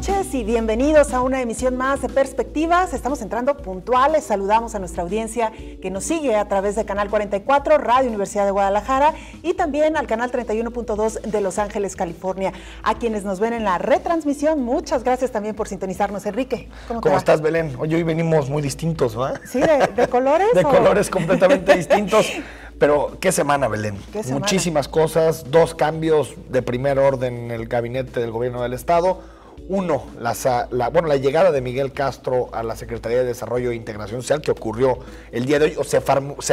noches y bienvenidos a una emisión más de Perspectivas. Estamos entrando puntuales. Saludamos a nuestra audiencia que nos sigue a través de Canal 44, Radio Universidad de Guadalajara y también al Canal 31.2 de Los Ángeles, California. A quienes nos ven en la retransmisión, muchas gracias también por sintonizarnos. Enrique, ¿cómo estás, Belén? Hoy venimos muy distintos, ¿verdad? Sí, ¿de colores? De colores completamente distintos. Pero, ¿qué semana, Belén? ¿Qué semana? Muchísimas cosas, dos cambios de primer orden en el gabinete del gobierno del Estado. Uno, la llegada de Miguel Castro a la Secretaría de Desarrollo e Integración Social, que ocurrió el día de hoy, o se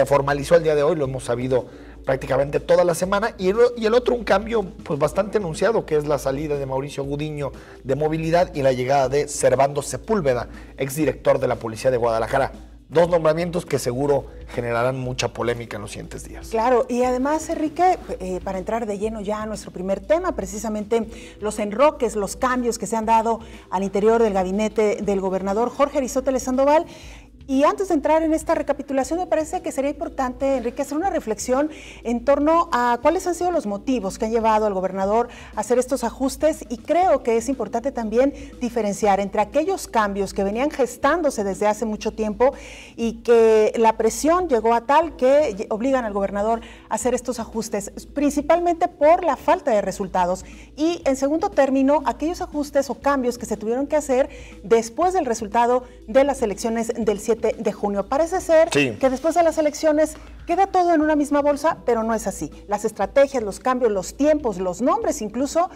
formalizó el día de hoy, lo hemos sabido prácticamente toda la semana. Y el otro, un cambio pues bastante anunciado, que es la salida de Mauricio Gudiño de Movilidad y la llegada de Servando Sepúlveda, exdirector de la Policía de Guadalajara. Dos nombramientos que seguro generarán mucha polémica en los siguientes días. Claro, y además, Enrique, para entrar de lleno ya a nuestro primer tema, precisamente los enroques, los cambios que se han dado al interior del gabinete del gobernador Jorge Aristóteles Sandoval. Y antes de entrar en esta recapitulación, me parece que sería importante, Enrique, hacer una reflexión en torno a cuáles han sido los motivos que han llevado al gobernador a hacer estos ajustes, y creo que es importante también diferenciar entre aquellos cambios que venían gestándose desde hace mucho tiempo y que la presión llegó a tal que obligan al gobernador a hacer estos ajustes, principalmente por la falta de resultados, y en segundo término, aquellos ajustes o cambios que se tuvieron que hacer después del resultado de las elecciones del 7 de junio. Parece ser que después de las elecciones queda todo en una misma bolsa, pero no es así. Las estrategias, los cambios, los tiempos, los nombres incluso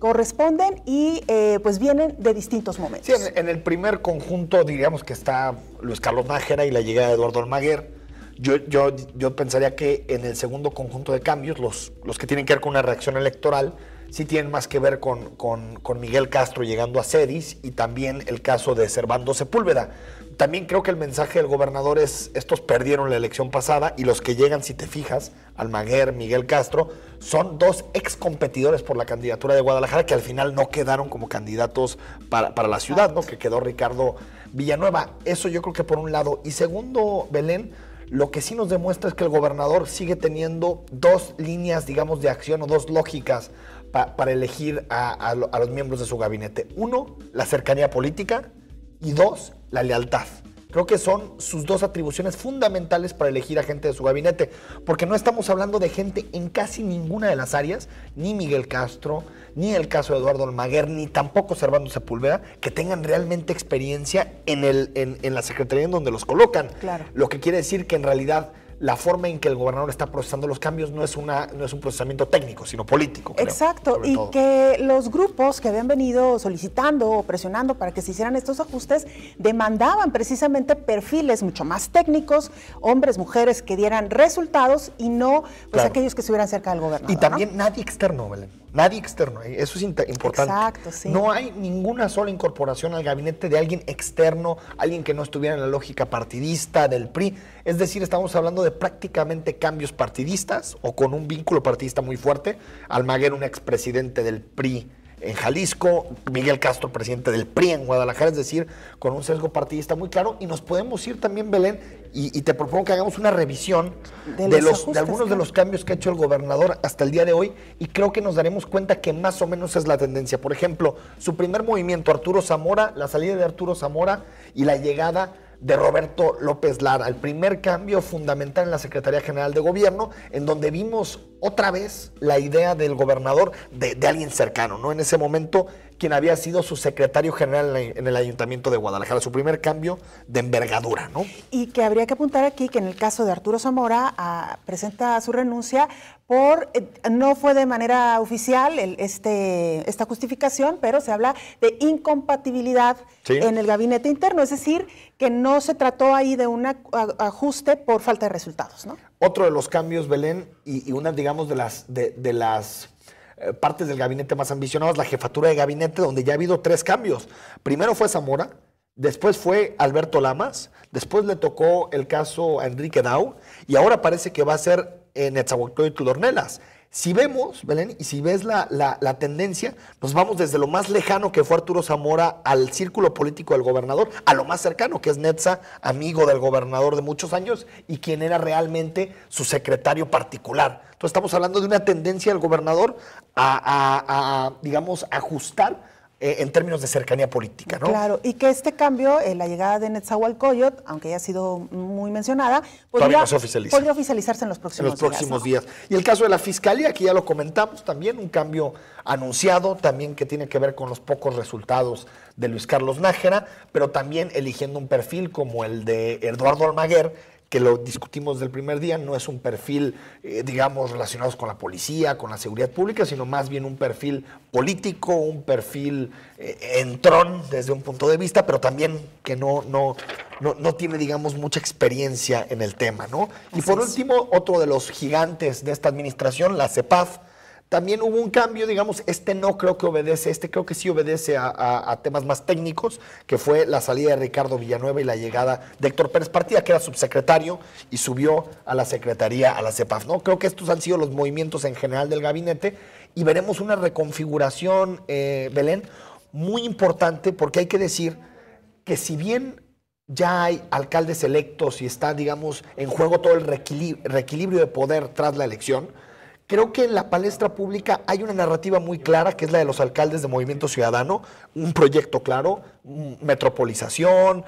corresponden y pues vienen de distintos momentos. Sí, en el primer conjunto, digamos que está Luis Carlos Nájera y la llegada de Eduardo Almaguer. Yo pensaría que en el segundo conjunto de cambios, los que tienen que ver con una reacción electoral, sí tienen más que ver con Miguel Castro llegando a Cedis y también el caso de Servando Sepúlveda. También creo que el mensaje del gobernador es: estos perdieron la elección pasada, y los que llegan, si te fijas, Almaguer, Miguel Castro, son dos ex competidores por la candidatura de Guadalajara que al final no quedaron como candidatos para la ciudad, ¿no? Que quedó Ricardo Villanueva. Eso yo creo que por un lado. Y segundo, Belén, lo que sí nos demuestra es que el gobernador sigue teniendo dos líneas, digamos, de acción o dos lógicas para elegir a los miembros de su gabinete. Uno, la cercanía política, y dos, la lealtad. Creo que son sus dos atribuciones fundamentales para elegir a gente de su gabinete, porque no estamos hablando de gente en casi ninguna de las áreas, ni Miguel Castro, ni el caso de Eduardo Almaguer, ni tampoco Servando Sepúlveda, que tengan realmente experiencia en la secretaría en donde los colocan. Claro. Lo que quiere decir que en realidad la forma en que el gobernador está procesando los cambios no es un procesamiento técnico, sino político, creo. Exacto, y todo. Que los grupos que habían venido solicitando o presionando para que se hicieran estos ajustes demandaban precisamente perfiles mucho más técnicos, hombres, mujeres que dieran resultados y no aquellos que estuvieran cerca del gobernador. Y también nadie externo, Belén. Nadie externo, eso es importante. Exacto, sí. No hay ninguna sola incorporación al gabinete de alguien externo, alguien que no estuviera en la lógica partidista del PRI. Es decir, estamos hablando de prácticamente cambios partidistas o con un vínculo partidista muy fuerte. Almaguer, un expresidente del PRI en Jalisco, Miguel Castro, presidente del PRI en Guadalajara, es decir, con un sesgo partidista muy claro. Y nos podemos ir también, Belén, y te propongo que hagamos una revisión de algunos de los cambios que ha hecho el gobernador hasta el día de hoy, y creo que nos daremos cuenta que más o menos es la tendencia. Por ejemplo, su primer movimiento, Arturo Zamora, la salida de Arturo Zamora y la llegada de Roberto López Lara, el primer cambio fundamental en la Secretaría General de Gobierno, en donde vimos otra vez la idea del gobernador de alguien cercano, ¿no? En ese momento, quien había sido su secretario general en el Ayuntamiento de Guadalajara, su primer cambio de envergadura, ¿no? Y que habría que apuntar aquí que en el caso de Arturo Zamora presenta su renuncia no fue de manera oficial esta justificación, pero se habla de incompatibilidad en el gabinete interno, es decir, que no se trató ahí de un ajuste por falta de resultados, ¿no? Otro de los cambios, Belén, y una, digamos, de las partes del gabinete más ambicionadas, la jefatura de gabinete, donde ya ha habido 3 cambios. Primero fue Zamora, después fue Alberto Lamas, después le tocó el caso a Enrique Dau, y ahora parece que va a ser Netzahualcóyotl Ornelas. Si vemos, Belén, y si ves la tendencia, nos vamos desde lo más lejano, que fue Arturo Zamora, al círculo político del gobernador, a lo más cercano, que es Netza, amigo del gobernador de muchos años y quien era realmente su secretario particular. Entonces estamos hablando de una tendencia del gobernador digamos, ajustar en términos de cercanía política, ¿no? Claro, y que este cambio, la llegada de Netzahualcóyotl, aunque ya ha sido muy mencionada, todavía no se oficializa. Podría oficializarse en los próximos días. Y el caso de la Fiscalía, que ya lo comentamos, también un cambio anunciado, también que tiene que ver con los pocos resultados de Luis Carlos Nájera, pero también eligiendo un perfil como el de Eduardo Almaguer, que lo discutimos del primer día, no es un perfil, digamos, relacionado con la policía, con la seguridad pública, sino más bien un perfil político, un perfil entrón desde un punto de vista, pero también que no tiene, digamos, mucha experiencia en el tema, ¿no? Y por último, otro de los gigantes de esta administración, la CEPAF, también hubo un cambio, digamos, no creo que obedece, creo que sí obedece a temas más técnicos, que fue la salida de Ricardo Villanueva y la llegada de Héctor Pérez Partida, que era subsecretario, y subió a la secretaría, a la CEPAF, ¿no? Creo que estos han sido los movimientos en general del gabinete, y veremos una reconfiguración, Belén, muy importante, porque hay que decir que si bien ya hay alcaldes electos y está, digamos, en juego todo el reequilibrio de poder tras la elección, creo que en la palestra pública hay una narrativa muy clara, que es la de los alcaldes de Movimiento Ciudadano, un proyecto claro, metropolización,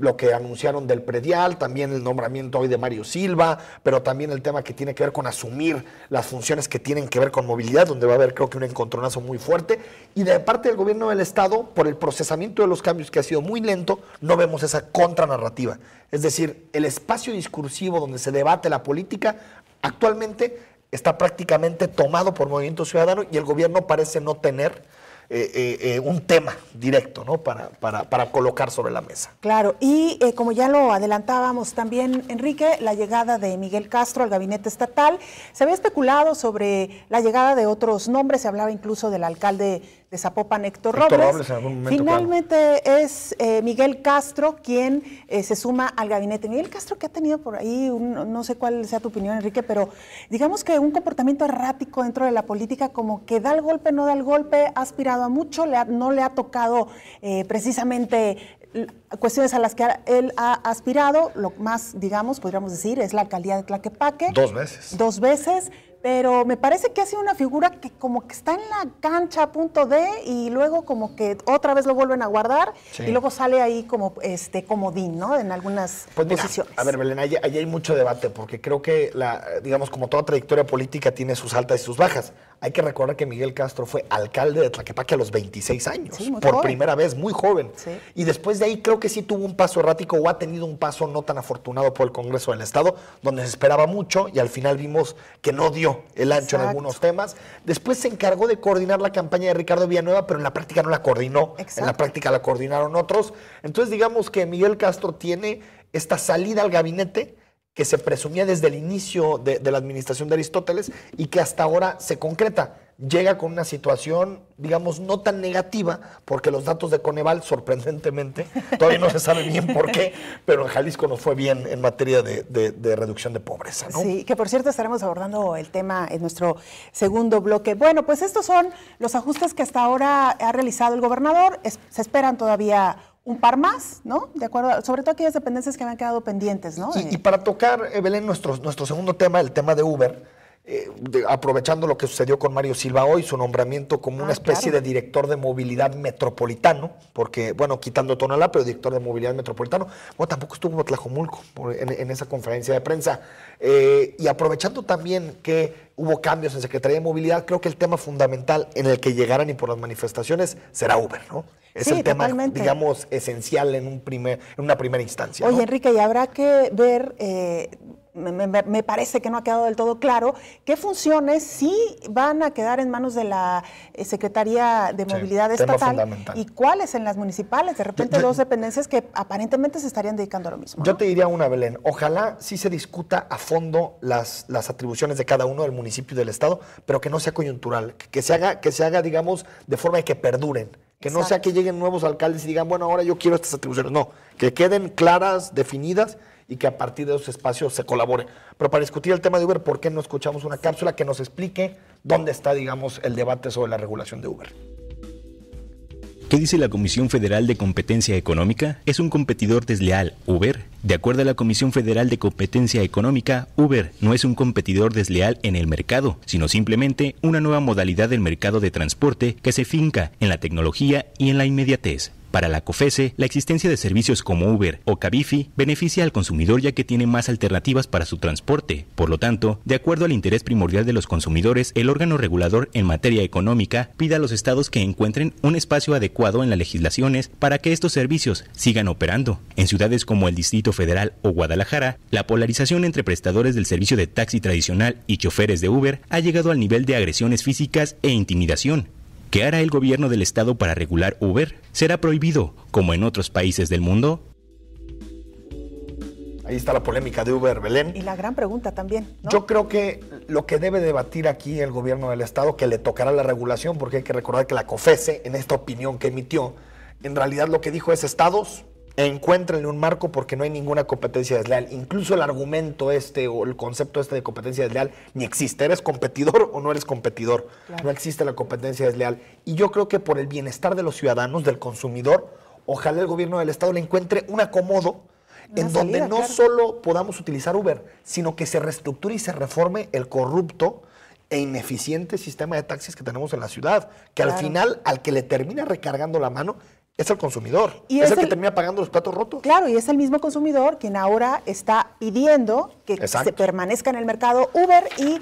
lo que anunciaron del predial, también el nombramiento hoy de Mario Silva, pero también el tema que tiene que ver con asumir las funciones que tienen que ver con movilidad, donde va a haber, creo que, un encontronazo muy fuerte. Y de parte del gobierno del Estado, por el procesamiento de los cambios que ha sido muy lento, no vemos esa contranarrativa. Es decir, el espacio discursivo donde se debate la política actualmente está prácticamente tomado por Movimiento Ciudadano y el gobierno parece no tener un tema directo, ¿no? para colocar sobre la mesa. Claro, y como ya lo adelantábamos también, Enrique, la llegada de Miguel Castro al gabinete estatal. Se había especulado sobre la llegada de otros nombres, se hablaba incluso del alcalde de Zapopan, Héctor Robles. En algún momento, finalmente, claro, es Miguel Castro quien se suma al gabinete. Miguel Castro, que ha tenido por ahí, no sé cuál sea tu opinión, Enrique, pero digamos que un comportamiento errático dentro de la política, como que da el golpe, no da el golpe, ha aspirado a mucho, no le ha tocado precisamente cuestiones a las que él ha aspirado. Lo más, digamos, podríamos decir, es la alcaldía de Tlaquepaque. 2 veces. 2 veces. Pero me parece que ha sido una figura que como que está en la cancha a punto de, y luego como que otra vez lo vuelven a guardar, sí, y luego sale ahí como comodín, ¿no? En algunas posiciones. A ver, Belén, allí hay mucho debate, porque creo que, digamos, como toda trayectoria política tiene sus altas y sus bajas. Hay que recordar que Miguel Castro fue alcalde de Tlaquepaque a los 26 años, sí, por joven. Primera vez, muy joven. Sí. Y después de ahí creo que sí tuvo un paso errático, o ha tenido un paso no tan afortunado por el Congreso del Estado, donde se esperaba mucho y al final vimos que no dio el ancho, exacto, en algunos temas. Después se encargó de coordinar la campaña de Ricardo Villanueva, pero en la práctica no la coordinó. Exacto. En la práctica la coordinaron otros. Entonces digamos que Miguel Castro tiene esta salida al gabinete que se presumía desde el inicio de la administración de Aristóteles y que hasta ahora se concreta. Llega con una situación, digamos, no tan negativa, porque los datos de Coneval, sorprendentemente, todavía no se sabe bien por qué, pero en Jalisco nos fue bien en materia de reducción de pobreza, ¿no? Sí, que por cierto estaremos abordando el tema en nuestro segundo bloque. Bueno, pues estos son los ajustes que hasta ahora ha realizado el gobernador. Se esperan todavía un par más, ¿no? De acuerdo, sobre todo aquellas dependencias que me han quedado pendientes, ¿no? Y para tocar, Belén, nuestro segundo tema, el tema de Uber, aprovechando lo que sucedió con Mario Silva hoy, su nombramiento como una especie, claro, de director de movilidad metropolitano, porque, bueno, quitando Tonalá, pero director de movilidad metropolitano, bueno, tampoco estuvo en Tlajomulco en esa conferencia de prensa, y aprovechando también que hubo cambios en Secretaría de Movilidad, creo que el tema fundamental en el que llegaran y por las manifestaciones será Uber, ¿no? Es el tema, digamos, esencial en una primera instancia, ¿no? Oye, Enrique, y habrá que ver, me parece que no ha quedado del todo claro, qué funciones sí van a quedar en manos de la Secretaría de Movilidad Estatal y cuáles en las municipales. De repente dos dependencias que aparentemente se estarían dedicando a lo mismo, ¿no? Yo te diría una, Belén, ojalá sí se discuta a fondo las atribuciones de cada uno del municipio y del estado, pero que no sea coyuntural, que se haga, digamos, de forma de que perduren. Que no, exacto, sea que lleguen nuevos alcaldes y digan, bueno, ahora yo quiero estas atribuciones. No, que queden claras, definidas y que a partir de esos espacios se colabore. Pero para discutir el tema de Uber, ¿por qué no escuchamos una cápsula que nos explique dónde está, digamos, el debate sobre la regulación de Uber? ¿Qué dice la Comisión Federal de Competencia Económica? ¿Es un competidor desleal Uber? De acuerdo a la Comisión Federal de Competencia Económica, Uber no es un competidor desleal en el mercado, sino simplemente una nueva modalidad del mercado de transporte que se finca en la tecnología y en la inmediatez. Para la COFESE, la existencia de servicios como Uber o Cabify beneficia al consumidor ya que tiene más alternativas para su transporte. Por lo tanto, de acuerdo al interés primordial de los consumidores, el órgano regulador en materia económica pide a los estados que encuentren un espacio adecuado en las legislaciones para que estos servicios sigan operando. En ciudades como el Distrito Federal o Guadalajara, la polarización entre prestadores del servicio de taxi tradicional y choferes de Uber ha llegado al nivel de agresiones físicas e intimidación. ¿Qué hará el gobierno del estado para regular Uber? ¿Será prohibido, como en otros países del mundo? Ahí está la polémica de Uber, Belén. Y la gran pregunta también, ¿no? Yo creo que lo que debe debatir aquí el gobierno del estado, que le tocará la regulación, porque hay que recordar que la COFESE, en esta opinión que emitió, en realidad lo que dijo es: estados, encuéntrenle un marco porque no hay ninguna competencia desleal. Incluso el argumento o el concepto de competencia desleal ni existe. ¿Eres competidor o no eres competidor? Claro. No existe la competencia desleal. Y yo creo que por el bienestar de los ciudadanos, del consumidor, ojalá el gobierno del estado le encuentre un acomodo en donde no solo podamos utilizar Uber, sino que se reestructure y se reforme el corrupto e ineficiente sistema de taxis que tenemos en la ciudad, que al final, al que le termina recargando la mano, es el consumidor, y es el que termina pagando los platos rotos. Claro, y es el mismo consumidor quien ahora está pidiendo que se permanezca en el mercado Uber, y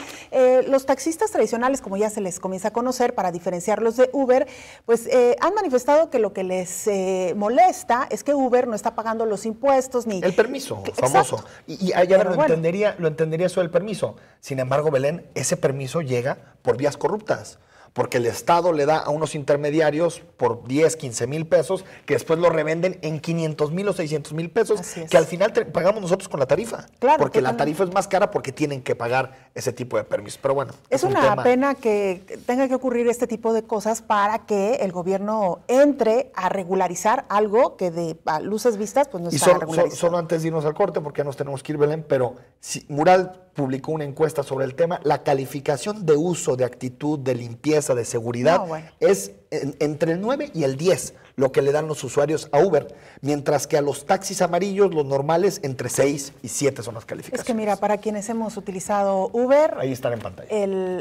los taxistas tradicionales, como ya se les comienza a conocer, para diferenciarlos de Uber, pues han manifestado que lo que les molesta es que Uber no está pagando los impuestos ni... El permiso, famoso. Y allá lo entendería eso del permiso. Sin embargo, Belén, ese permiso llega por vías corruptas, porque el Estado le da a unos intermediarios por 10, 15 mil pesos, que después lo revenden en 500 mil o 600 mil pesos, que al final pagamos nosotros con la tarifa. Claro, porque la tarifa es más cara porque tienen que pagar ese tipo de permisos. Pero bueno, es una pena que tenga que ocurrir este tipo de cosas para que el gobierno entre a regularizar algo que a luces vistas pues no está regularizado. Solo antes de irnos al corte, porque ya nos tenemos que ir, Belén, pero Mural publicó una encuesta sobre el tema. La calificación de uso, de actitud, de limpieza, de seguridad, es entre el 9 y el 10 lo que le dan los usuarios a Uber, mientras que a los taxis amarillos, los normales, entre 6 y 7 son las calificaciones. Es que mira, para quienes hemos utilizado Uber, ahí están en pantalla.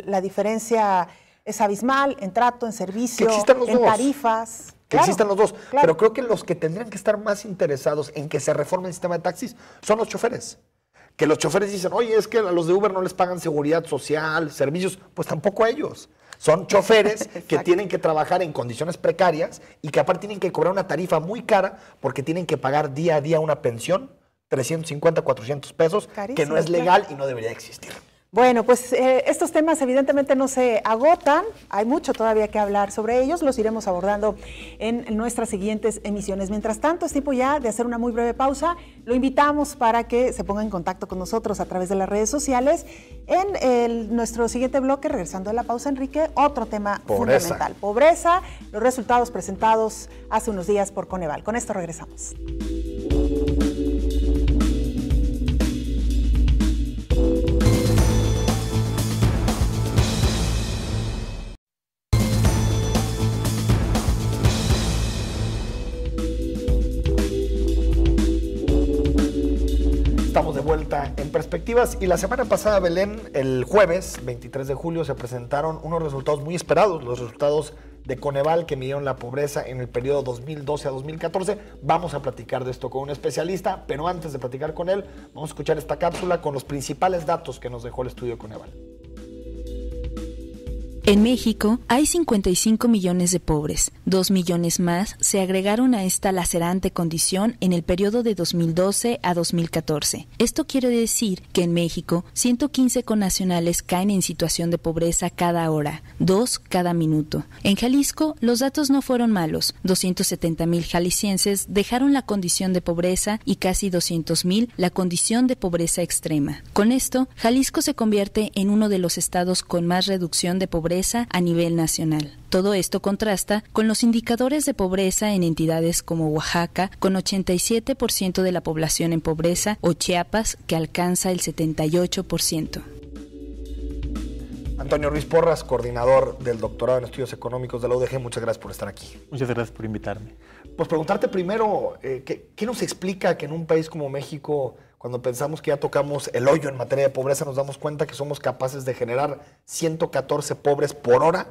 La diferencia es abismal en trato, en servicio, en tarifas. Que existan los dos, pero creo que los que tendrían que estar más interesados en que se reforme el sistema de taxis son los choferes. Que los choferes dicen: oye, es que a los de Uber no les pagan seguridad social, servicios. Pues tampoco a ellos. Son choferes que tienen que trabajar en condiciones precarias y que aparte tienen que cobrar una tarifa muy cara porque tienen que pagar día a día una pensión, 350, 400 pesos, carísimo, que no es legal y no debería existir. Bueno, pues estos temas evidentemente no se agotan, hay mucho todavía que hablar sobre ellos, los iremos abordando en nuestras siguientes emisiones. Mientras tanto, es tiempo ya de hacer una muy breve pausa. Lo invitamos para que se ponga en contacto con nosotros a través de las redes sociales. En nuestro siguiente bloque, regresando de la pausa, Enrique, otro tema fundamental: pobreza, los resultados presentados hace unos días por Coneval. Con esto regresamos. Estamos de vuelta en Perspectivas, y la semana pasada, Belén, el jueves 23 de julio, se presentaron unos resultados muy esperados, los resultados de Coneval que midieron la pobreza en el periodo 2012 a 2014. Vamos a platicar de esto con un especialista, pero antes de platicar con él, vamos a escuchar esta cápsula con los principales datos que nos dejó el estudio Coneval. En México hay 55 millones de pobres. 2 millones más se agregaron a esta lacerante condición en el periodo de 2012 a 2014. Esto quiere decir que en México 115 connacionales caen en situación de pobreza cada hora, 2 cada minuto. En Jalisco los datos no fueron malos. 270,000 jaliscienses dejaron la condición de pobreza y casi 200,000 la condición de pobreza extrema. Con esto, Jalisco se convierte en uno de los estados con más reducción de pobreza a nivel nacional. Todo esto contrasta con los indicadores de pobreza en entidades como Oaxaca, con 87% de la población en pobreza, o Chiapas, que alcanza el 78%. Antonio Ruiz Porras, coordinador del doctorado en estudios económicos de la UDG, muchas gracias por estar aquí. Muchas gracias por invitarme. Pues preguntarte primero, ¿qué nos explica que en un país como México, cuando pensamos que ya tocamos el hoyo en materia de pobreza, nos damos cuenta que somos capaces de generar 114 pobres por hora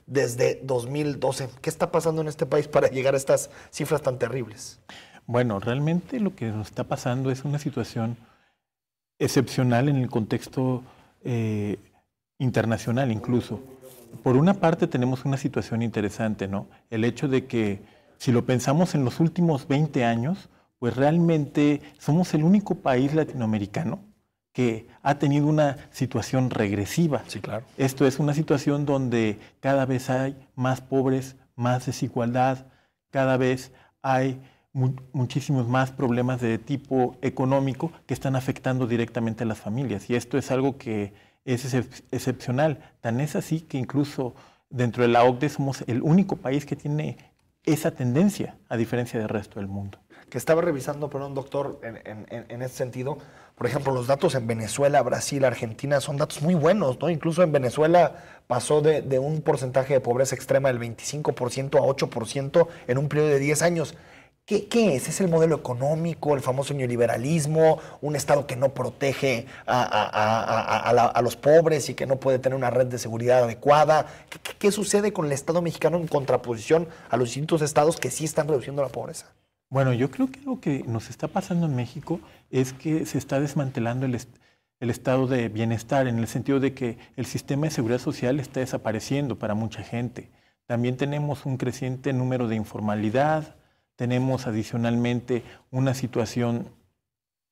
desde 2012? ¿Qué está pasando en este país para llegar a estas cifras tan terribles? Bueno, realmente lo que nos está pasando es una situación excepcional en el contexto internacional incluso. Por una parte tenemos una situación interesante, ¿no? El hecho de que si lo pensamos en los últimos 20 años, pues realmente somos el único país latinoamericano que ha tenido una situación regresiva. Sí, claro. Esto es una situación donde cada vez hay más pobres, más desigualdad, cada vez hay muchísimos más problemas de tipo económico que están afectando directamente a las familias. Y esto es algo que es excepcional. Tan es así que incluso dentro de la OCDE somos el único país que tiene esa tendencia, a diferencia del resto del mundo. Que estaba revisando, perdón, doctor, en ese sentido, por ejemplo, los datos en Venezuela, Brasil, Argentina son datos muy buenos, ¿no? Incluso en Venezuela pasó de un porcentaje de pobreza extrema del 25% a 8% en un periodo de 10 años. ¿Qué es? ¿Es el modelo económico, el famoso neoliberalismo, un Estado que no protege a los pobres y que no puede tener una red de seguridad adecuada? ¿Qué sucede con el Estado mexicano en contraposición a los distintos estados que sí están reduciendo la pobreza? Bueno, yo creo que lo que nos está pasando en México es que se está desmantelando el estado de bienestar, en el sentido de que el sistema de seguridad social está desapareciendo para mucha gente. También tenemos un creciente número de informalidad. Tenemos adicionalmente una situación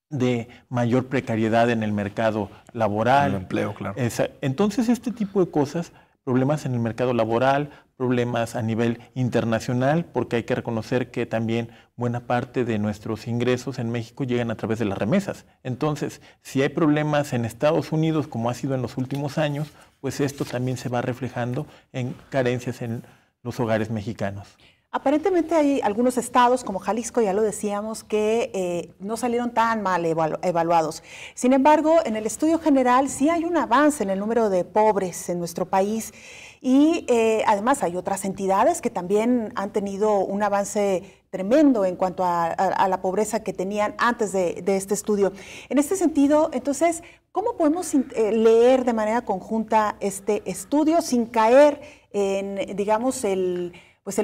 de mayor precariedad en el mercado laboral. El empleo, claro. Entonces, este tipo de cosas, problemas en el mercado laboral, problemas a nivel internacional, porque hay que reconocer que también buena parte de nuestros ingresos en México llegan a través de las remesas. Entonces, si hay problemas en Estados Unidos, como ha sido en los últimos años, pues esto también se va reflejando en carencias en los hogares mexicanos. Aparentemente hay algunos estados, como Jalisco, ya lo decíamos, que no salieron tan mal evaluados. Sin embargo, en el estudio general sí hay un avance en el número de pobres en nuestro país y además hay otras entidades que también han tenido un avance tremendo en cuanto a la pobreza que tenían antes de este estudio. En este sentido, entonces, ¿cómo podemos leer de manera conjunta este estudio sin caer en, digamos, el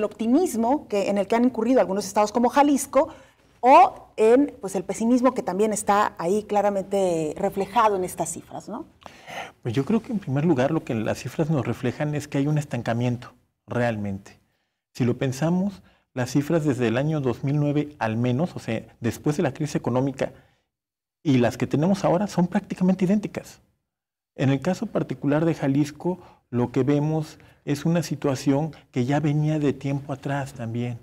optimismo en el que han incurrido algunos estados como Jalisco o en el pesimismo que también está ahí claramente reflejado en estas cifras, ¿no? Pues yo creo que en primer lugar lo que las cifras nos reflejan es que hay un estancamiento realmente. Si lo pensamos, las cifras desde el año 2009 al menos, o sea, después de la crisis económica y las que tenemos ahora son prácticamente idénticas. En el caso particular de Jalisco, lo que vemos es una situación que ya venía de tiempo atrás también.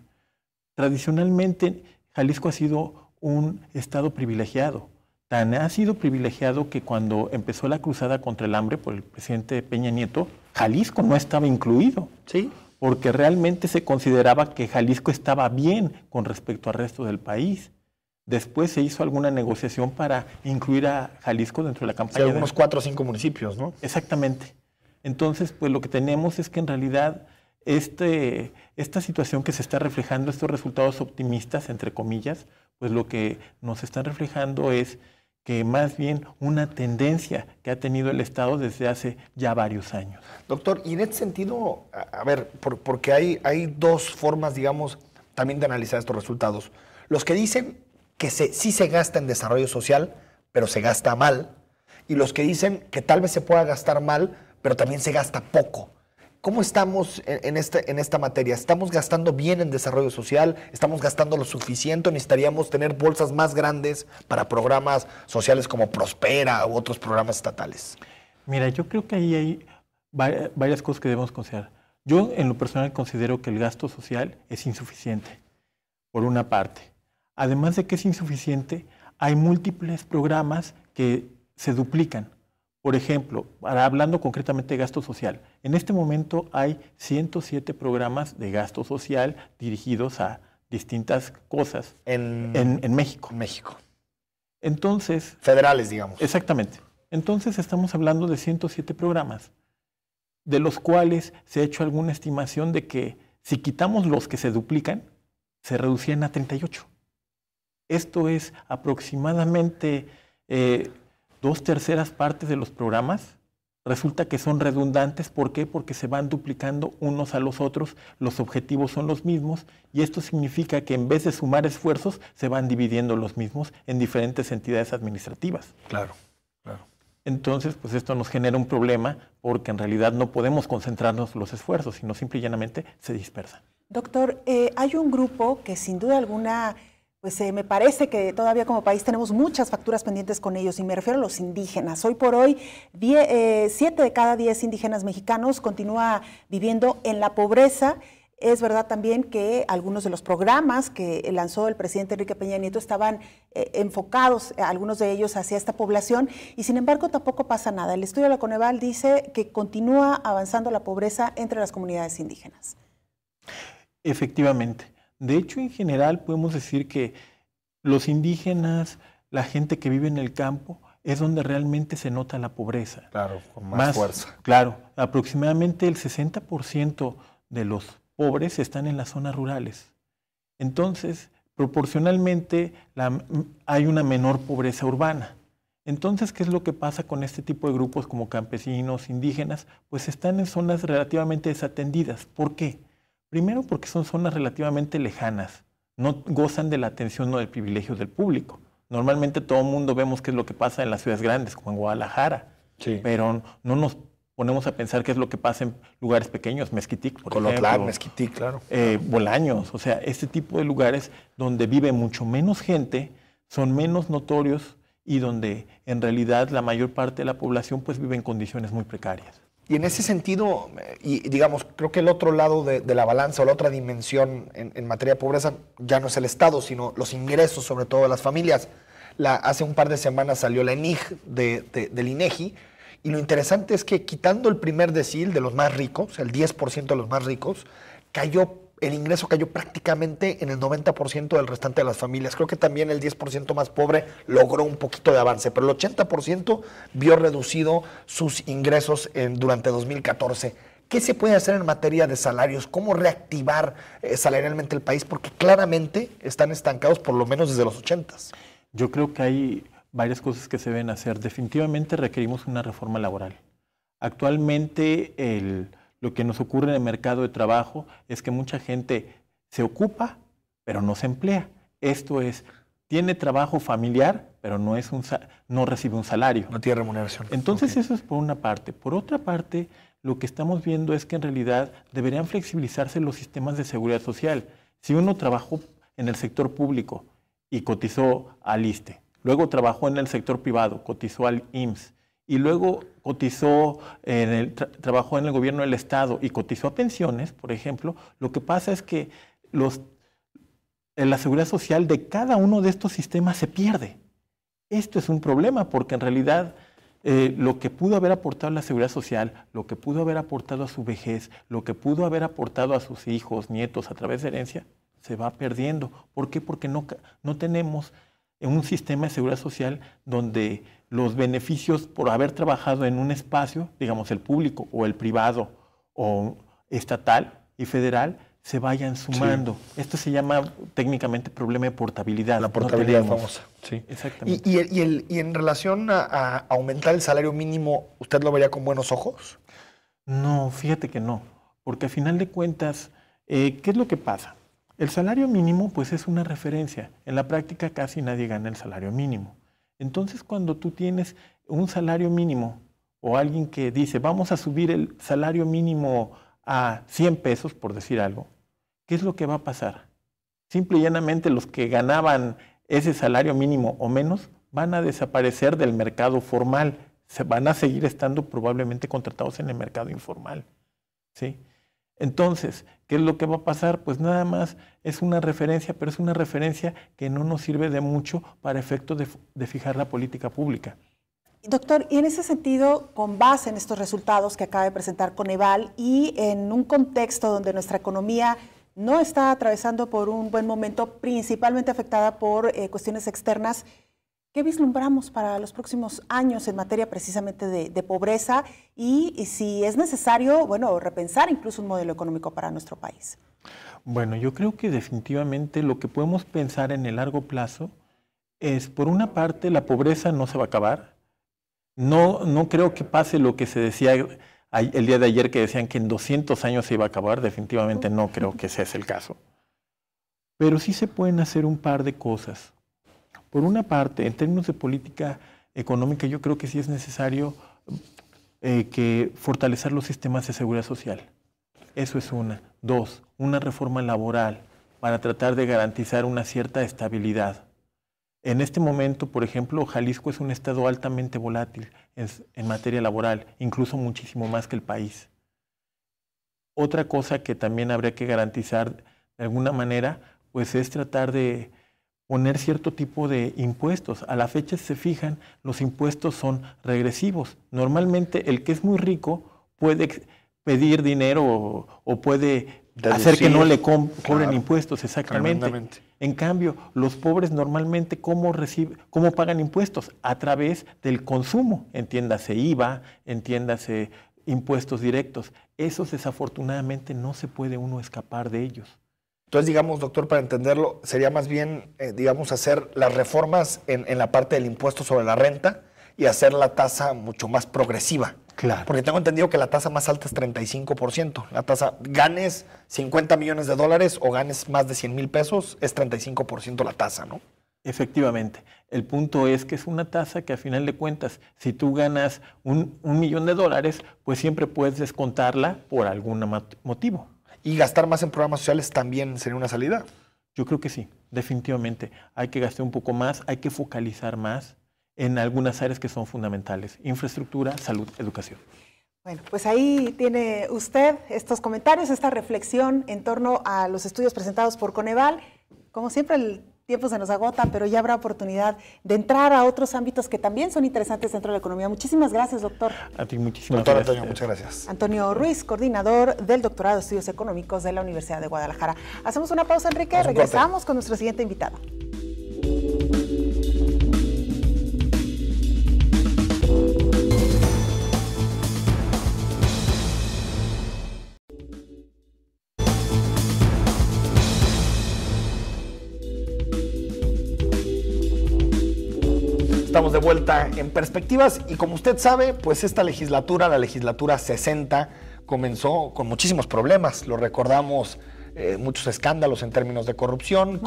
Tradicionalmente, Jalisco ha sido un estado privilegiado. Tan ha sido privilegiado que cuando empezó la cruzada contra el hambre por el presidente Peña Nieto, Jalisco no estaba incluido. Sí. Porque realmente se consideraba que Jalisco estaba bien con respecto al resto del país. Después se hizo alguna negociación para incluir a Jalisco dentro de la campaña. Sí, algunos 4 o 5 municipios, ¿no? Exactamente. Entonces, pues lo que tenemos es que en realidad esta situación que se está reflejando, estos resultados optimistas, entre comillas, pues lo que nos están reflejando es que más bien una tendencia que ha tenido el Estado desde hace ya varios años. Doctor, y en este sentido, a ver, porque hay dos formas, digamos, también de analizar estos resultados. Los que dicen que sí se gasta en desarrollo social, pero se gasta mal, y los que dicen que tal vez se pueda gastar mal, pero también se gasta poco. ¿Cómo estamos en esta materia? ¿Estamos gastando bien en desarrollo social? ¿Estamos gastando lo suficiente? ¿Necesitaríamos tener bolsas más grandes para programas sociales como Prospera u otros programas estatales? Mira, yo creo que ahí hay varias cosas que debemos considerar. Yo, en lo personal, considero que el gasto social es insuficiente, por una parte. Además de que es insuficiente, hay múltiples programas que se duplican. Por ejemplo, hablando concretamente de gasto social, en este momento hay 107 programas de gasto social dirigidos a distintas cosas en México. México. Entonces... Federales, digamos. Exactamente. Entonces estamos hablando de 107 programas. de los cuales se ha hecho alguna estimación de que si quitamos los que se duplican, se reducían a 38. Esto es aproximadamente 2/3 partes de los programas. Resulta que son redundantes. ¿Por qué? Porque se van duplicando unos a los otros, los objetivos son los mismos y esto significa que en vez de sumar esfuerzos, se van dividiendo los mismos en diferentes entidades administrativas. Claro, claro. Entonces, pues esto nos genera un problema porque en realidad no podemos concentrarnos los esfuerzos, sino simple y llanamente se dispersan. Doctor, hay un grupo que sin duda alguna, pues me parece que todavía como país tenemos muchas facturas pendientes con ellos y me refiero a los indígenas. Hoy por hoy, 7 de cada 10 indígenas mexicanos continúa viviendo en la pobreza. Es verdad también que algunos de los programas que lanzó el presidente Enrique Peña Nieto estaban enfocados, algunos de ellos, hacia esta población, y sin embargo tampoco pasa nada. El estudio de la Coneval dice que continúa avanzando la pobreza entre las comunidades indígenas. Efectivamente. De hecho, en general podemos decir que los indígenas, la gente que vive en el campo, es donde realmente se nota la pobreza. Claro, con más fuerza. Claro, aproximadamente el 60% de los pobres están en las zonas rurales. Entonces, proporcionalmente hay una menor pobreza urbana. Entonces, ¿qué es lo que pasa con este tipo de grupos como campesinos, indígenas? Pues están en zonas relativamente desatendidas. ¿Por qué? Primero porque son zonas relativamente lejanas, no gozan de la atención o del privilegio del público. Normalmente todo el mundo vemos qué es lo que pasa en las ciudades grandes, como en Guadalajara, sí, pero no nos ponemos a pensar qué es lo que pasa en lugares pequeños, Mezquitic, por ejemplo. Mezquitic, claro. Bolaños, o sea, este tipo de lugares donde vive mucho menos gente, son menos notorios y donde en realidad la mayor parte de la población pues vive en condiciones muy precarias. Y en ese sentido, y digamos, creo que el otro lado de la balanza o la otra dimensión en materia de pobreza ya no es el Estado, sino los ingresos, sobre todo de las familias. Hace un par de semanas salió la ENIG del INEGI, y lo interesante es que quitando el primer decil de los más ricos, el 10% de los más ricos, el ingreso cayó prácticamente en el 90% del restante de las familias. Creo que también el 10% más pobre logró un poquito de avance, pero el 80% vio reducido sus ingresos durante 2014. ¿Qué se puede hacer en materia de salarios? ¿Cómo reactivar salarialmente el país? Porque claramente están estancados por lo menos desde los 80s. Yo creo que hay varias cosas que se deben hacer. Definitivamente requerimos una reforma laboral. Actualmente lo que nos ocurre en el mercado de trabajo es que mucha gente se ocupa, pero no se emplea. Esto es, tiene trabajo familiar, pero no recibe un salario. No tiene remuneración. Entonces okay. Eso es por una parte. Por otra parte, lo que estamos viendo es que en realidad deberían flexibilizarse los sistemas de seguridad social. Si uno trabajó en el sector público y cotizó al ISSSTE, luego trabajó en el sector privado, cotizó al IMSS, y luego cotizó trabajó en el gobierno del Estado y cotizó a pensiones, por ejemplo, lo que pasa es que la seguridad social de cada uno de estos sistemas se pierde. Esto es un problema porque en realidad lo que pudo haber aportado a la seguridad social, lo que pudo haber aportado a su vejez, lo que pudo haber aportado a sus hijos, nietos a través de herencia, se va perdiendo. ¿Por qué? Porque no tenemos un sistema de seguridad social donde los beneficios por haber trabajado en un espacio, digamos el público o el privado o estatal y federal, se vayan sumando. Sí. Esto se llama técnicamente problema de portabilidad. La portabilidad famosa. Sí, exactamente. ¿Y en relación a aumentar el salario mínimo, usted lo vería con buenos ojos? No, fíjate que no. Porque al final de cuentas, ¿qué es lo que pasa? El salario mínimo pues es una referencia. En la práctica casi nadie gana el salario mínimo. Entonces cuando tú tienes un salario mínimo o alguien que dice vamos a subir el salario mínimo a 100 pesos, por decir algo, ¿qué es lo que va a pasar? Simple y llanamente los que ganaban ese salario mínimo o menos van a desaparecer del mercado formal, van a seguir estando probablemente contratados en el mercado informal, ¿sí? Entonces, ¿qué es lo que va a pasar? Pues nada más es una referencia, pero es una referencia que no nos sirve de mucho para efectos de fijar la política pública. Doctor, y en ese sentido, con base en estos resultados que acaba de presentar Coneval y en un contexto donde nuestra economía no está atravesando por un buen momento, principalmente afectada por cuestiones externas, ¿Qué vislumbramos para los próximos años en materia precisamente de pobreza y si es necesario, bueno, repensar incluso un modelo económico para nuestro país? Bueno, yo creo que definitivamente lo que podemos pensar en el largo plazo es, por una parte, la pobreza no se va a acabar. No creo que pase lo que se decía el día de ayer, que decían que en 200 años se iba a acabar. Definitivamente no creo que ese es el caso. Pero sí se pueden hacer un par de cosas. Por una parte, en términos de política económica, yo creo que sí es necesario que fortalecer los sistemas de seguridad social. Eso es una. Dos, una reforma laboral para tratar de garantizar una cierta estabilidad. En este momento, por ejemplo, Jalisco es un estado altamente volátil en materia laboral, incluso muchísimo más que el país. Otra cosa que también habría que garantizar de alguna manera, pues es tratar de poner cierto tipo de impuestos. A la fecha, si se fijan, los impuestos son regresivos. Normalmente el que es muy rico puede pedir dinero o puede hacer que no le cobren impuestos, exactamente. En cambio, los pobres normalmente, ¿cómo pagan impuestos? A través del consumo, entiéndase IVA, entiéndase impuestos directos. Esos desafortunadamente no se puede uno escapar de ellos. Entonces, digamos, doctor, para entenderlo, sería más bien, digamos, hacer las reformas en la parte del impuesto sobre la renta y hacer la tasa mucho más progresiva. Claro. Porque tengo entendido que la tasa más alta es 35%. La tasa, ganes 50 millones de dólares o ganes más de 100 mil pesos, es 35% la tasa, ¿no? Efectivamente. El punto es que es una tasa que a final de cuentas, si tú ganas un millón de dólares, pues siempre puedes descontarla por algún motivo. ¿Y gastar más en programas sociales también sería una salida? Yo creo que sí, definitivamente. Hay que gastar un poco más, hay que focalizar más en algunas áreas que son fundamentales: infraestructura, salud, educación. Bueno, pues ahí tiene usted estos comentarios, esta reflexión en torno a los estudios presentados por Coneval. Como siempre, el tiempo se nos agota, pero ya habrá oportunidad de entrar a otros ámbitos que también son interesantes dentro de la economía. Muchísimas gracias, doctor. A ti muchísimas doctor gracias. Antonio, muchas gracias. Antonio Ruiz, coordinador del Doctorado de Estudios Económicos de la Universidad de Guadalajara. Hacemos una pausa, Enrique, regresamos con nuestro siguiente invitado. Estamos de vuelta en Perspectivas y como usted sabe, pues esta legislatura, la legislatura 60, comenzó con muchísimos problemas. Lo recordamos, muchos escándalos en términos de corrupción,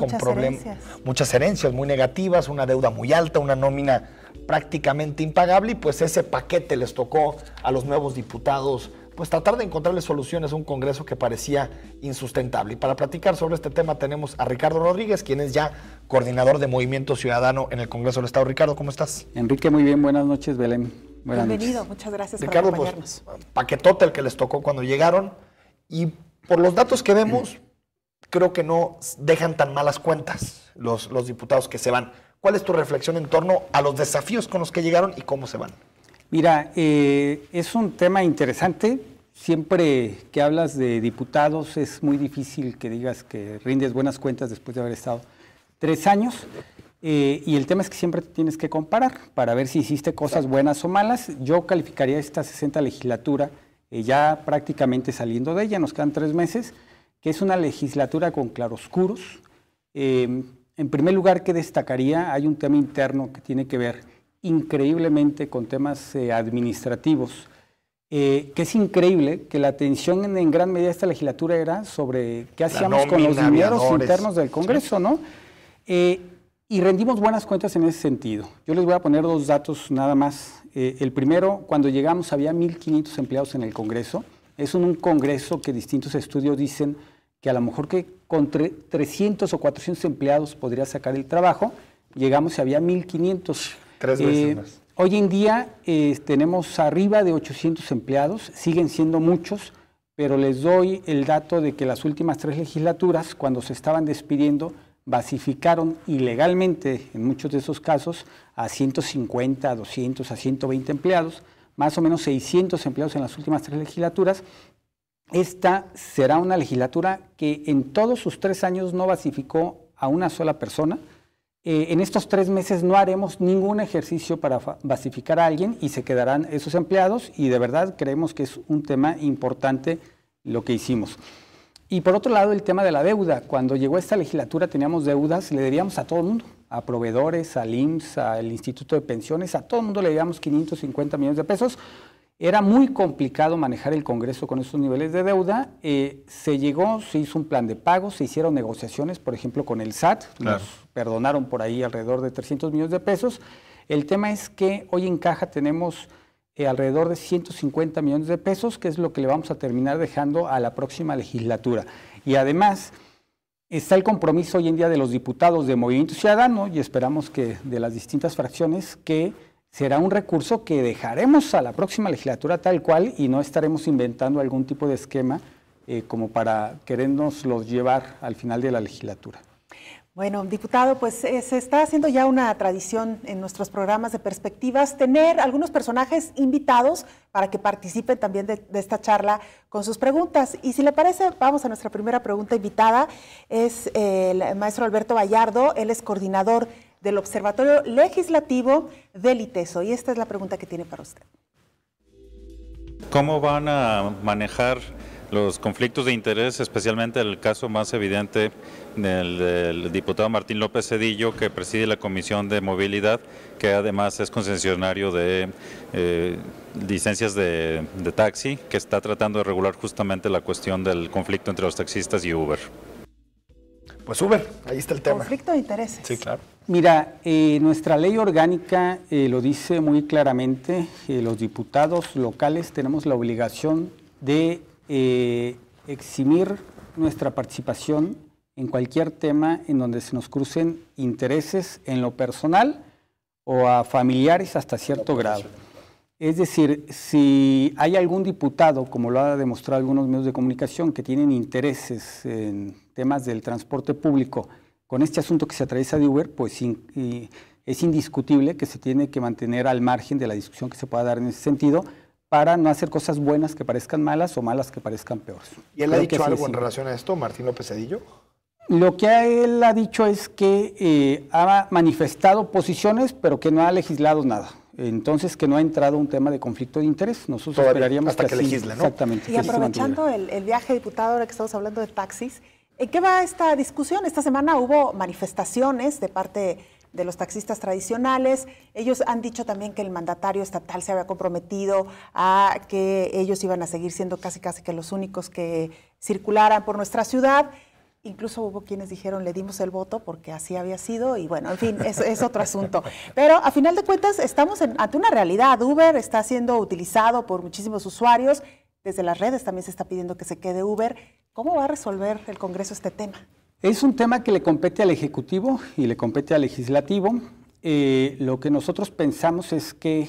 muchas herencias muy negativas, una deuda muy alta, una nómina prácticamente impagable y pues ese paquete les tocó a los nuevos diputados pues tratar de encontrarle soluciones a un Congreso que parecía insustentable. Y para platicar sobre este tema tenemos a Ricardo Rodríguez, quien es ya coordinador de Movimiento Ciudadano en el Congreso del Estado. Ricardo, ¿cómo estás? Enrique, muy bien. Buenas noches, Belén. Bienvenido, muchas gracias Ricardo, por acompañarnos. Pues, paquetote el que les tocó cuando llegaron y por los datos que vemos, creo que no dejan tan malas cuentas los diputados que se van. ¿Cuál es tu reflexión en torno a los desafíos con los que llegaron y cómo se van? Mira, es un tema interesante. Siempre que hablas de diputados es muy difícil que digas que rindes buenas cuentas después de haber estado 3 años. Y el tema es que siempre te tienes que comparar para ver si hiciste cosas buenas o malas. Yo calificaría esta 60 legislatura, ya prácticamente saliendo de ella, nos quedan 3 meses, que es una legislatura con claroscuros. En primer lugar, ¿qué destacaría? Hay un tema interno que tiene que ver increíblemente con temas administrativos, que es increíble que la atención en gran medida de esta legislatura era sobre qué hacíamos con los dineros internos del Congreso, ¿no? Y rendimos buenas cuentas en ese sentido. Yo les voy a poner 2 datos nada más. El primero, cuando llegamos había 1,500 empleados en el Congreso. Es un Congreso que distintos estudios dicen que a lo mejor que con 300 o 400 empleados podría sacar el trabajo. Llegamos y había 1,500. 3 veces más. Hoy en día tenemos arriba de 800 empleados, siguen siendo muchos, pero les doy el dato de que las últimas 3 legislaturas, cuando se estaban despidiendo, basificaron ilegalmente, en muchos de esos casos, a 150, a 200, a 120 empleados, más o menos 600 empleados en las últimas 3 legislaturas. Esta será una legislatura que en todos sus 3 años no basificó a una sola persona. En estos 3 meses no haremos ningún ejercicio para basificar a alguien y se quedarán esos empleados, y de verdad creemos que es un tema importante lo que hicimos. Y por otro lado, el tema de la deuda. Cuando llegó esta legislatura teníamos deudas, le debíamos a todo el mundo, a proveedores, al IMSS, al Instituto de Pensiones, a todo el mundo le debíamos 550 millones de pesos. Era muy complicado manejar el Congreso con esos niveles de deuda. Se hizo un plan de pagos, se hicieron negociaciones, por ejemplo, con el SAT. Claro. Nos perdonaron por ahí alrededor de 300 millones de pesos. El tema es que hoy en caja tenemos alrededor de 150 millones de pesos, que es lo que le vamos a terminar dejando a la próxima legislatura. Y además está el compromiso hoy en día de los diputados de Movimiento Ciudadano, y esperamos que de las distintas fracciones, que será un recurso que dejaremos a la próxima legislatura tal cual y no estaremos inventando algún tipo de esquema como para querérnoslos llevar al final de la legislatura. Bueno, diputado, pues se está haciendo ya una tradición en nuestros programas de perspectivas tener algunos personajes invitados para que participen también de esta charla con sus preguntas. Y si le parece, vamos a nuestra primera pregunta invitada. Es el maestro Alberto Vallardo, él es coordinador del Observatorio Legislativo del ITESO. Y esta es la pregunta que tiene para usted. ¿Cómo van a manejar los conflictos de interés, especialmente el caso más evidente del diputado Martín López Cedillo, que preside la Comisión de Movilidad, que además es concesionario de licencias de taxi, que está tratando de regular justamente la cuestión del conflicto entre los taxistas y Uber? Pues Uber, ahí está el tema. Conflicto de intereses. Sí, claro. Mira, nuestra ley orgánica lo dice muy claramente, los diputados locales tenemos la obligación de eximir nuestra participación en cualquier tema en donde se nos crucen intereses en lo personal o a familiares hasta cierto grado. Es decir, si hay algún diputado, como lo ha demostrado algunos medios de comunicación, que tienen intereses en temas del transporte público con este asunto que se atraviesa de Uber, pues es indiscutible que se tiene que mantener al margen de la discusión que se pueda dar en ese sentido, para no hacer cosas buenas que parezcan malas o malas que parezcan peores. ¿Y él ha dicho algo en relación a esto, Martín López Cedillo? Lo que él ha dicho es que ha manifestado posiciones, pero que no ha legislado nada. Entonces, que no ha entrado un tema de conflicto de interés. Nosotros todavía esperaríamos hasta que legisle, ¿no? Exactamente. Y aprovechando el viaje, diputado, ahora que estamos hablando de taxis, ¿en qué va esta discusión? Esta semana hubo manifestaciones de parte de los taxistas tradicionales. Ellos han dicho también que el mandatario estatal se había comprometido a que ellos iban a seguir siendo casi que los únicos que circularan por nuestra ciudad. Incluso hubo quienes dijeron, le dimos el voto porque así había sido, y bueno, en fin, es otro asunto. Pero a final de cuentas estamos ante una realidad. Uber está siendo utilizado por muchísimos usuarios. Desde las redes también se está pidiendo que se quede Uber. ¿Cómo va a resolver el Congreso este tema? Es un tema que le compete al Ejecutivo y le compete al Legislativo. Lo que nosotros pensamos es que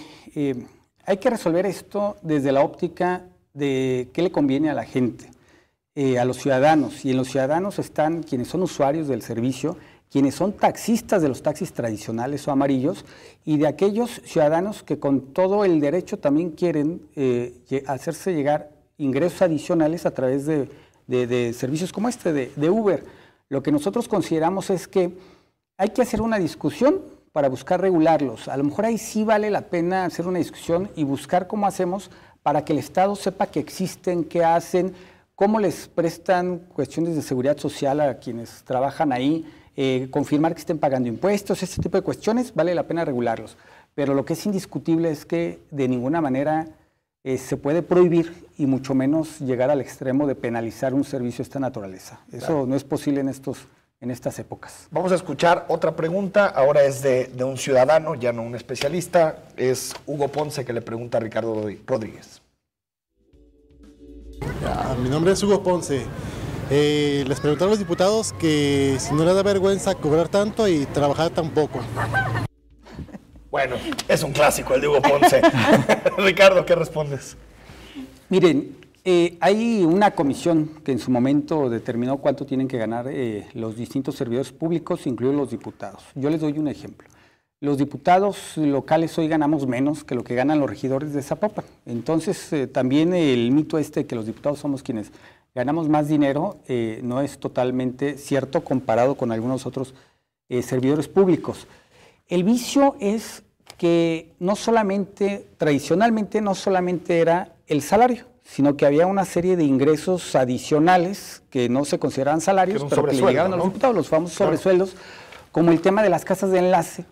hay que resolver esto desde la óptica de qué le conviene a la gente, a los ciudadanos. Y en los ciudadanos están quienes son usuarios del servicio, quienes son taxistas de los taxis tradicionales o amarillos, y de aquellos ciudadanos que con todo el derecho también quieren hacerse llegar ingresos adicionales a través de servicios como este, de Uber. Lo que nosotros consideramos es que hay que hacer una discusión para buscar regularlos. A lo mejor ahí sí vale la pena hacer una discusión y buscar cómo hacemos para que el Estado sepa que existen, qué hacen, cómo les prestan cuestiones de seguridad social a quienes trabajan ahí, confirmar que estén pagando impuestos, este tipo de cuestiones, vale la pena regularlos. Pero lo que es indiscutible es que de ninguna manera se puede prohibir y mucho menos llegar al extremo de penalizar un servicio de esta naturaleza. Eso claro, no es posible en estas épocas. Vamos a escuchar otra pregunta, ahora es de un ciudadano, ya no un especialista, es Hugo Ponce, que le pregunta a Ricardo Rodríguez. Mi nombre es Hugo Ponce. Les preguntaron a los diputados que si no les da vergüenza cobrar tanto y trabajar tan poco. Bueno, es un clásico el de Hugo Ponce. Ricardo, ¿qué respondes? Miren, hay una comisión que en su momento determinó cuánto tienen que ganar los distintos servidores públicos, incluidos los diputados. Yo les doy un ejemplo. Los diputados locales hoy ganamos menos que lo que ganan los regidores de Zapopan. Entonces, también el mito que los diputados somos quienes ganamos más dinero no es totalmente cierto comparado con algunos otros servidores públicos. El vicio es que no solamente, tradicionalmente, no solamente era el salario, sino que había una serie de ingresos adicionales que no se consideraban salarios, pero que le llegaban a los diputados, los famosos sobresueldos, como el tema de las casas de enlace,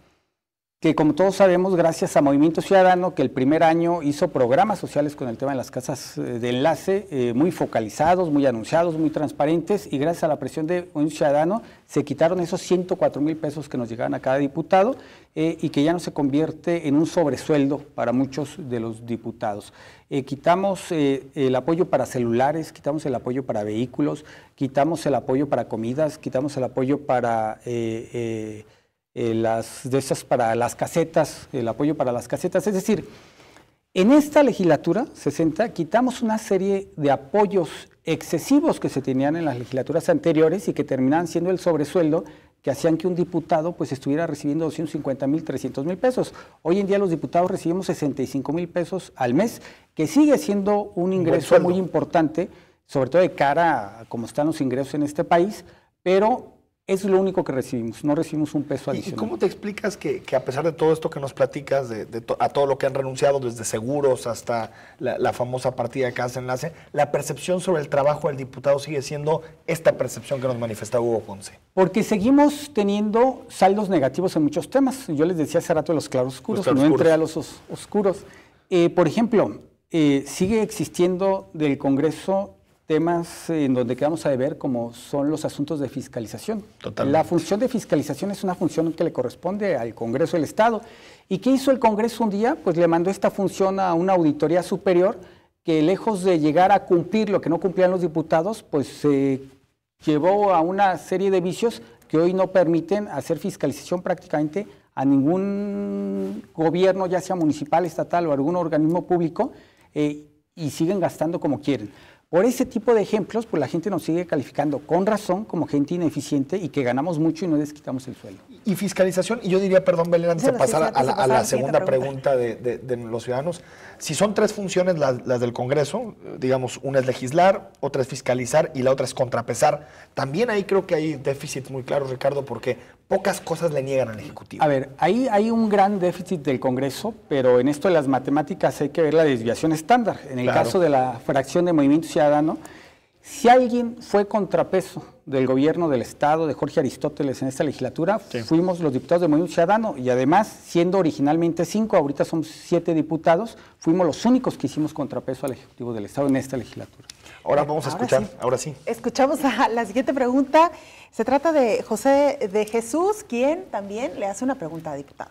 que como todos sabemos, gracias a Movimiento Ciudadano, que el primer año hizo programas sociales con el tema de las casas de enlace, muy focalizados, muy anunciados, muy transparentes, y gracias a la presión de Movimiento Ciudadano se quitaron esos 104,000 pesos que nos llegaban a cada diputado y que ya no se convierte en un sobresueldo para muchos de los diputados. Quitamos el apoyo para celulares, quitamos el apoyo para vehículos, quitamos el apoyo para comidas, quitamos el apoyo para... para las casetas, el apoyo para las casetas. Es decir, en esta legislatura 60 quitamos una serie de apoyos excesivos que se tenían en las legislaturas anteriores y que terminaban siendo el sobresueldo que hacían que un diputado pues estuviera recibiendo 250,000, 300,000 pesos. Hoy en día los diputados recibimos 65,000 pesos al mes, que sigue siendo un ingreso muy importante, sobre todo de cara a cómo están los ingresos en este país, pero es lo único que recibimos, no recibimos un peso adicional. ¿Y cómo te explicas que a pesar de todo esto que nos platicas, a todo lo que han renunciado, desde seguros hasta la famosa partida de casa enlace, la percepción sobre el trabajo del diputado sigue siendo esta percepción que nos manifestaba Hugo Ponce? Porque seguimos teniendo saldos negativos en muchos temas. Yo les decía hace rato de los claroscuros, no entré a los oscuros. Por ejemplo, sigue existiendo del Congreso temas en donde quedamos a deber, como son los asuntos de fiscalización. Totalmente. La función de fiscalización es una función que le corresponde al Congreso del Estado. ¿Y qué hizo el Congreso un día? Pues le mandó esta función a una auditoría superior que, lejos de llegar a cumplir lo que no cumplían los diputados, pues se llevó a una serie de vicios que hoy no permiten hacer fiscalización prácticamente a ningún gobierno, ya sea municipal, estatal o algún organismo público, y siguen gastando como quieren. Por ese tipo de ejemplos, pues la gente nos sigue calificando con razón como gente ineficiente y que ganamos mucho y no les quitamos el sueldo. Y fiscalización, y yo diría, perdón, Belén, antes de pasar a la segunda pregunta de los ciudadanos, si son tres funciones las del Congreso, digamos, una es legislar, otra es fiscalizar y la otra es contrapesar, también ahí creo que hay déficits muy claros, Ricardo, porque pocas cosas le niegan al Ejecutivo. A ver, ahí hay un gran déficit del Congreso, pero en esto de las matemáticas hay que ver la desviación estándar. En el caso de la fracción de Movimiento Ciudadano, si alguien fue contrapeso del gobierno del Estado, de Jorge Aristóteles en esta legislatura, fuimos los diputados de Movimiento Ciudadano, y además, siendo originalmente 5, ahorita somos 7 diputados, fuimos los únicos que hicimos contrapeso al Ejecutivo del Estado en esta legislatura. Ahora vamos a escuchar, ahora sí. Escuchamos a la siguiente pregunta. Se trata de José de Jesús, quien también le hace una pregunta a diputado.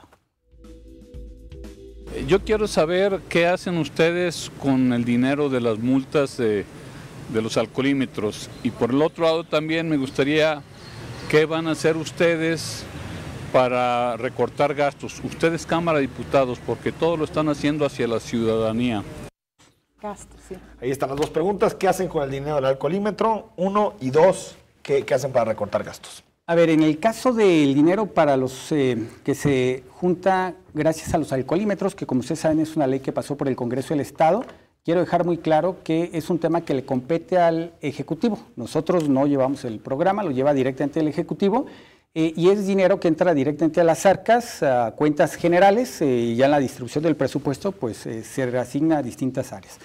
Yo quiero saber qué hacen ustedes con el dinero de las multas de los alcoholímetros, y por el otro lado también me gustaría qué van a hacer ustedes para recortar gastos. Ustedes, Cámara de Diputados, porque todo lo están haciendo hacia la ciudadanía. Gastos, sí. Ahí están las dos preguntas. ¿Qué hacen con el dinero del alcoholímetro? 1 y 2, ¿qué hacen para recortar gastos? A ver, en el caso del dinero para los que se junta gracias a los alcoholímetros, que como ustedes saben es una ley que pasó por el Congreso del Estado, quiero dejar muy claro que es un tema que le compete al Ejecutivo. Nosotros no llevamos el programa, lo lleva directamente el Ejecutivo, y es dinero que entra directamente a las arcas, a cuentas generales, y ya en la distribución del presupuesto pues se reasigna a distintas áreas.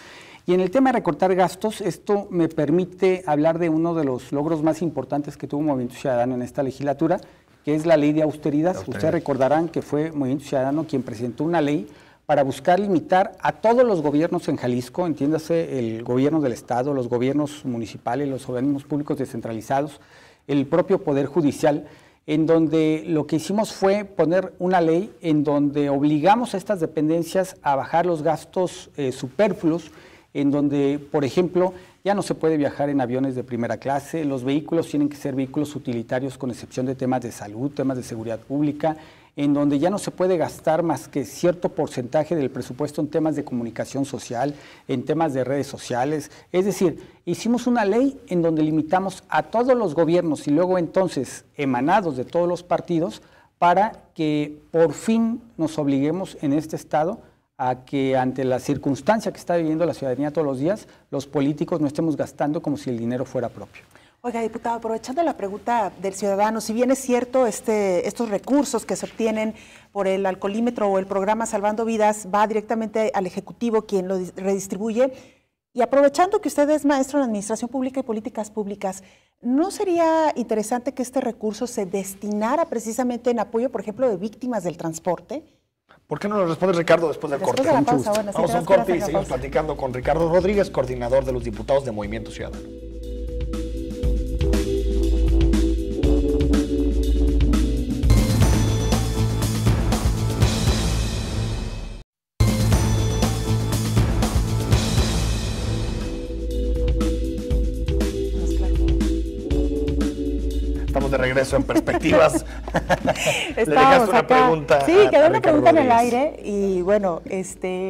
Y en el tema de recortar gastos, esto me permite hablar de uno de los logros más importantes que tuvo Movimiento Ciudadano en esta legislatura, que es la ley de austeridad. Ustedes recordarán que fue Movimiento Ciudadano quien presentó una ley para buscar limitar a todos los gobiernos en Jalisco, entiéndase el gobierno del Estado, los gobiernos municipales, los organismos públicos descentralizados, el propio Poder Judicial, en donde lo que hicimos fue poner una ley en donde obligamos a estas dependencias a bajar los gastos superfluos, en donde, por ejemplo, ya no se puede viajar en aviones de primera clase, los vehículos tienen que ser vehículos utilitarios con excepción de temas de salud, temas de seguridad pública, en donde ya no se puede gastar más que cierto porcentaje del presupuesto en temas de comunicación social, en temas de redes sociales. Es decir, hicimos una ley en donde limitamos a todos los gobiernos y luego entonces emanados de todos los partidos para que por fin nos obliguemos en este Estado a que ante la circunstancia que está viviendo la ciudadanía todos los días, los políticos no estemos gastando como si el dinero fuera propio. Oiga, diputado, aprovechando la pregunta del ciudadano, si bien es cierto estos recursos que se obtienen por el alcoholímetro o el programa Salvando Vidas va directamente al Ejecutivo, quien lo redistribuye, y aprovechando que usted es maestro en Administración Pública y Políticas Públicas, ¿no sería interesante que este recurso se destinara precisamente en apoyo, por ejemplo, de víctimas del transporte? ¿Por qué no lo responde Ricardo después del corte? De la pausa, bueno, vamos a un corte y seguimos platicando con Ricardo Rodríguez, coordinador de los diputados de Movimiento Ciudadano. Estamos de regreso en Perspectivas. Le dejaste una pregunta. Sí, quedó una pregunta en el aire y bueno,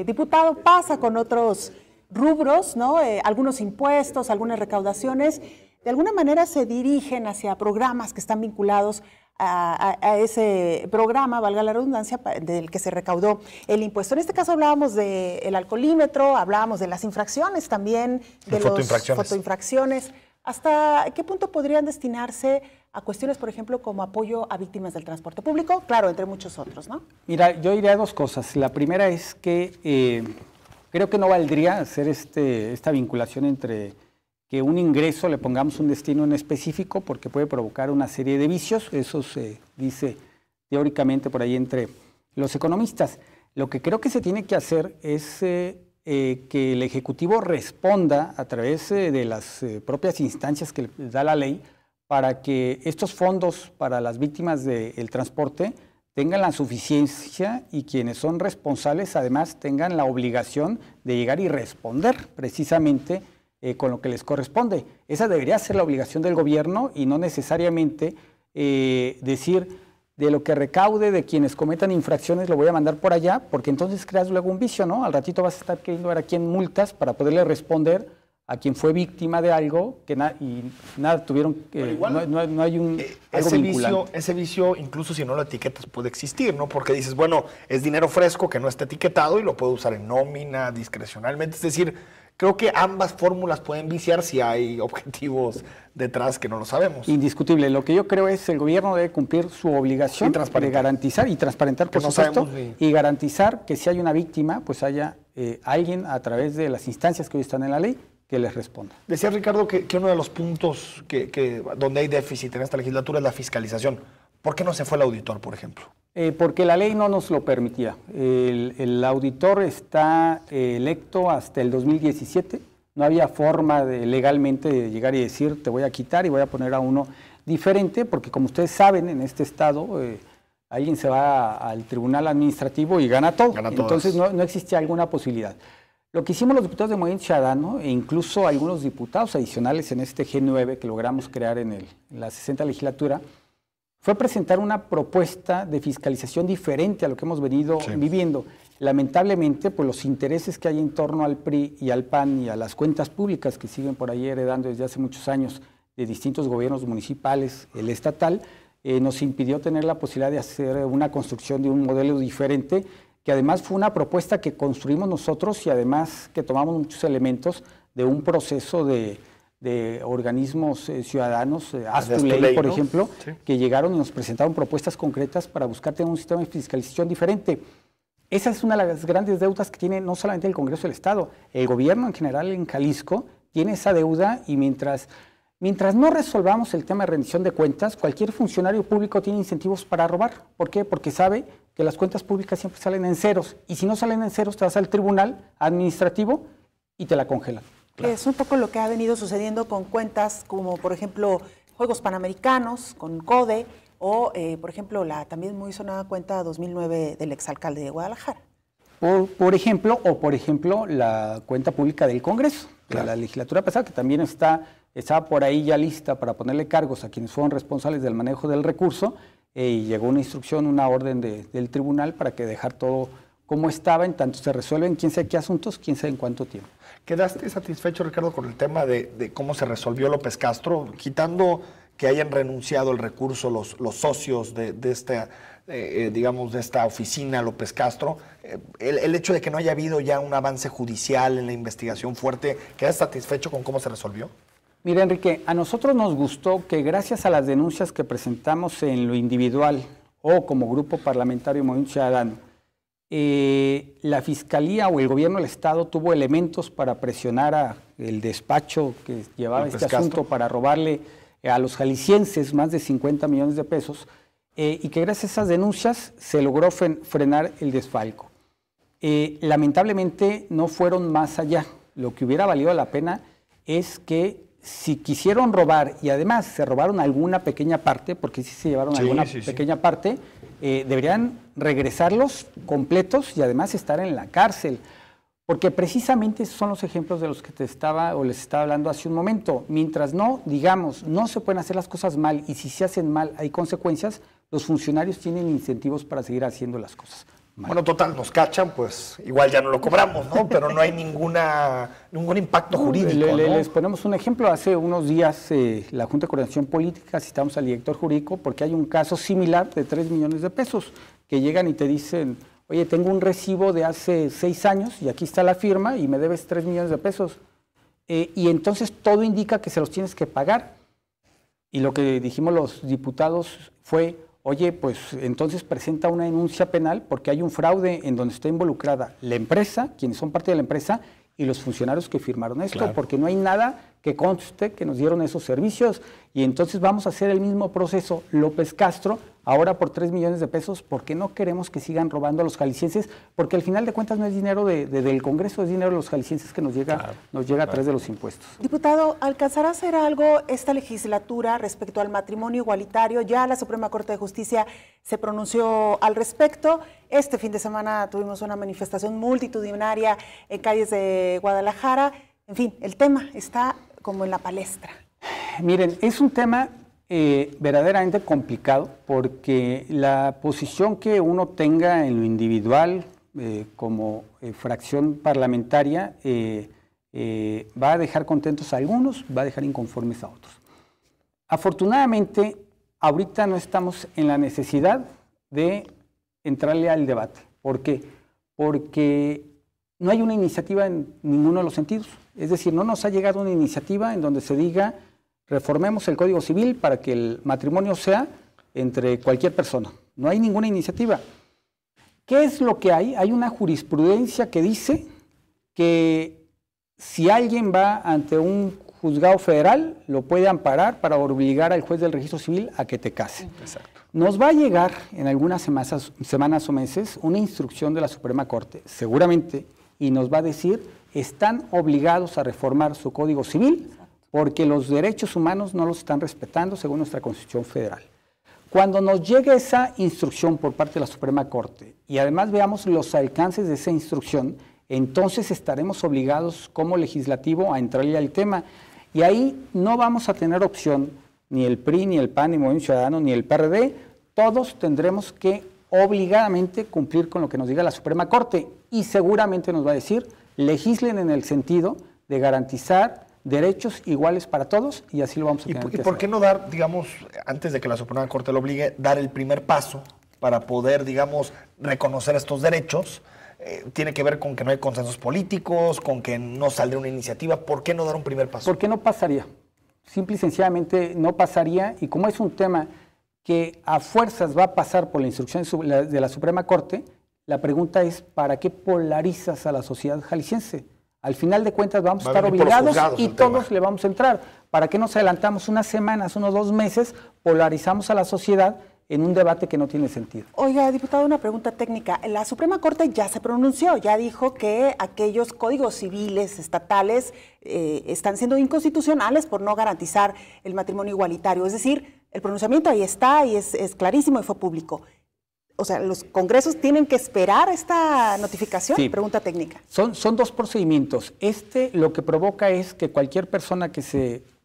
diputado, pasa con otros rubros, ¿no? Algunos impuestos, algunas recaudaciones, de alguna manera se dirigen hacia programas que están vinculados a ese programa, valga la redundancia, del que se recaudó el impuesto. En este caso hablábamos del alcoholímetro, hablábamos de las infracciones también, de las fotoinfracciones. ¿Hasta qué punto podrían destinarse a cuestiones, por ejemplo, como apoyo a víctimas del transporte público? Claro, entre muchos otros, ¿no? Mira, yo diría dos cosas. La primera es que creo que no valdría hacer esta vinculación entre que un ingreso le pongamos un destino en específico, porque puede provocar una serie de vicios. Eso se dice teóricamente por ahí entre los economistas. Lo que creo que se tiene que hacer es que el Ejecutivo responda a través de las propias instancias que le da la ley para que estos fondos para las víctimas del transporte tengan la suficiencia y quienes son responsables además tengan la obligación de llegar y responder precisamente con lo que les corresponde. Esa debería ser la obligación del gobierno y no necesariamente decir de lo que recaude de quienes cometan infracciones lo voy a mandar por allá, porque entonces creas luego un vicio, ¿no? Al ratito vas a estar queriendo ver a quién multas para poderle responder a quien fue víctima de algo que nada tuvieron, no hay algo vinculante. Ese vicio, incluso si no lo etiquetas, puede existir, ¿no? Porque dices, bueno, es dinero fresco que no está etiquetado y lo puedo usar en nómina, discrecionalmente. Es decir, creo que ambas fórmulas pueden viciar si hay objetivos detrás que no lo sabemos. Indiscutible. Lo que yo creo es que el gobierno debe cumplir su obligación de garantizar y transparentar, por supuesto, y garantizar que si hay una víctima, pues haya alguien a través de las instancias que hoy están en la ley que les responda. Decía Ricardo que uno de los puntos donde hay déficit en esta legislatura es la fiscalización. ¿Por qué no se fue el auditor, por ejemplo? Porque la ley no nos lo permitía. El auditor está electo hasta el 2017. No había forma legalmente de llegar y decir te voy a quitar y voy a poner a uno diferente, porque como ustedes saben, en este estado alguien se va al tribunal administrativo y gana todo. Entonces no existía alguna posibilidad. Lo que hicimos los diputados de Movimiento Ciudadano, e incluso algunos diputados adicionales en este G9 que logramos crear en la 60 legislatura, fue presentar una propuesta de fiscalización diferente a lo que hemos venido viviendo. Lamentablemente, pues los intereses que hay en torno al PRI y al PAN y a las cuentas públicas que siguen por ahí heredando desde hace muchos años de distintos gobiernos municipales, el estatal, nos impidió tener la posibilidad de hacer una construcción de un modelo diferente, que además fue una propuesta que construimos nosotros y además que tomamos muchos elementos de un proceso de organismos ciudadanos, Astuley, por ejemplo, que llegaron y nos presentaron propuestas concretas para buscar tener un sistema de fiscalización diferente. Esa es una de las grandes deudas que tiene no solamente el Congreso del Estado, el gobierno en general en Jalisco tiene esa deuda y mientras no resolvamos el tema de rendición de cuentas, cualquier funcionario público tiene incentivos para robar. ¿Por qué? Porque sabe que las cuentas públicas siempre salen en ceros y si no salen en ceros te vas al tribunal administrativo y te la congelan. Claro. Es un poco lo que ha venido sucediendo con cuentas como, por ejemplo, Juegos Panamericanos, con CODE, o, por ejemplo, la también muy sonada cuenta 2009 del exalcalde de Guadalajara. Por ejemplo, la cuenta pública del Congreso, de la legislatura pasada, que también estaba por ahí ya lista para ponerle cargos a quienes fueron responsables del manejo del recurso, y llegó una instrucción, una orden del tribunal para que dejar todo como estaba, en tanto se resuelven quién sabe qué asuntos, quién sabe en cuánto tiempo. ¿Quedaste satisfecho, Ricardo, con el tema de cómo se resolvió López Castro, quitando que hayan renunciado el recurso los socios de esta, digamos, de esta oficina López Castro? El hecho de que no haya habido ya un avance judicial en la investigación fuerte, ¿quedas satisfecho con cómo se resolvió? Mira, Enrique, a nosotros nos gustó que gracias a las denuncias que presentamos en lo individual o como grupo parlamentario Movimiento Ciudadano, la Fiscalía o el Gobierno del Estado tuvo elementos para presionar al despacho que llevaba este asunto para robarle a los jaliscienses más de 50 millones de pesos y que gracias a esas denuncias se logró frenar el desfalco. Lamentablemente no fueron más allá. Lo que hubiera valido la pena es que si quisieron robar y además se robaron alguna pequeña parte, porque sí se llevaron alguna pequeña parte, deberían regresarlos completos y además estar en la cárcel. Porque precisamente esos son los ejemplos de los que les estaba hablando hace un momento. Mientras no, digamos, no se pueden hacer las cosas mal y si se hacen mal hay consecuencias, los funcionarios tienen incentivos para seguir haciendo las cosas mal. Bueno, total, nos cachan, pues igual ya no lo cobramos, ¿no? Pero no hay ningún impacto jurídico, ¿no? Les ponemos un ejemplo. Hace unos días la Junta de Coordinación Política citamos al director jurídico porque hay un caso similar de 3 millones de pesos que llegan y te dicen, oye, tengo un recibo de hace 6 años y aquí está la firma y me debes 3 millones de pesos. Y entonces todo indica que se los tienes que pagar. Y lo que dijimos los diputados fue, oye, pues entonces presenta una denuncia penal porque hay un fraude en donde está involucrada la empresa, quienes son parte de la empresa, y los funcionarios que firmaron esto, porque no hay nada que conste que nos dieron esos servicios. Y entonces vamos a hacer el mismo proceso López Castro, ahora por 3 millones de pesos, porque no queremos que sigan robando a los jaliscienses, porque al final de cuentas no es dinero del Congreso, es dinero de los jaliscienses que nos llega a través de los impuestos. Diputado, ¿alcanzará a hacer algo esta legislatura respecto al matrimonio igualitario? Ya la Suprema Corte de Justicia se pronunció al respecto. Este fin de semana tuvimos una manifestación multitudinaria en calles de Guadalajara. En fin, el tema está como en la palestra. Miren, es un tema verdaderamente complicado porque la posición que uno tenga en lo individual como fracción parlamentaria va a dejar contentos a algunos, va a dejar inconformes a otros. Afortunadamente, ahorita no estamos en la necesidad de entrarle al debate. ¿Por qué? Porque no hay una iniciativa en ninguno de los sentidos. Es decir, no nos ha llegado una iniciativa en donde se diga reformemos el Código Civil para que el matrimonio sea entre cualquier persona. No hay ninguna iniciativa. ¿Qué es lo que hay? Hay una jurisprudencia que dice que si alguien va ante un juzgado federal, lo puede amparar para obligar al juez del registro civil a que te case. Exacto. Nos va a llegar en algunas semanas o meses una instrucción de la Suprema Corte, seguramente, y nos va a decir, están obligados a reformar su Código Civil porque los derechos humanos no los están respetando según nuestra Constitución Federal. Cuando nos llegue esa instrucción por parte de la Suprema Corte y además veamos los alcances de esa instrucción, entonces estaremos obligados como legislativo a entrarle al tema. Y ahí no vamos a tener opción, ni el PRI, ni el PAN, ni Movimiento Ciudadano, ni el PRD, todos tendremos que obligadamente cumplir con lo que nos diga la Suprema Corte y seguramente nos va a decir, legislen en el sentido de garantizar derechos iguales para todos y así lo vamos a tener que hacer. ¿Y por qué no dar, digamos, antes de que la Suprema Corte lo obligue, dar el primer paso para poder, digamos, reconocer estos derechos? Tiene que ver con que no hay consensos políticos, con que no saldrá una iniciativa. ¿Por qué no dar un primer paso? Porque no pasaría. Simple y sencillamente no pasaría y como es un tema que a fuerzas va a pasar por la instrucción de la Suprema Corte, la pregunta es, ¿para qué polarizas a la sociedad jalisciense? Al final de cuentas vamos a estar obligados y todos le vamos a entrar. ¿Para qué nos adelantamos unas semanas, unos 2 meses, polarizamos a la sociedad en un debate que no tiene sentido? Oiga, diputado, una pregunta técnica. La Suprema Corte ya se pronunció, ya dijo que aquellos códigos civiles estatales están siendo inconstitucionales por no garantizar el matrimonio igualitario. Es decir, el pronunciamiento ahí está y es clarísimo y fue público. O sea, ¿los congresos tienen que esperar esta notificación? Sí. Pregunta técnica. Son 2 procedimientos. Lo que provoca es que cualquier persona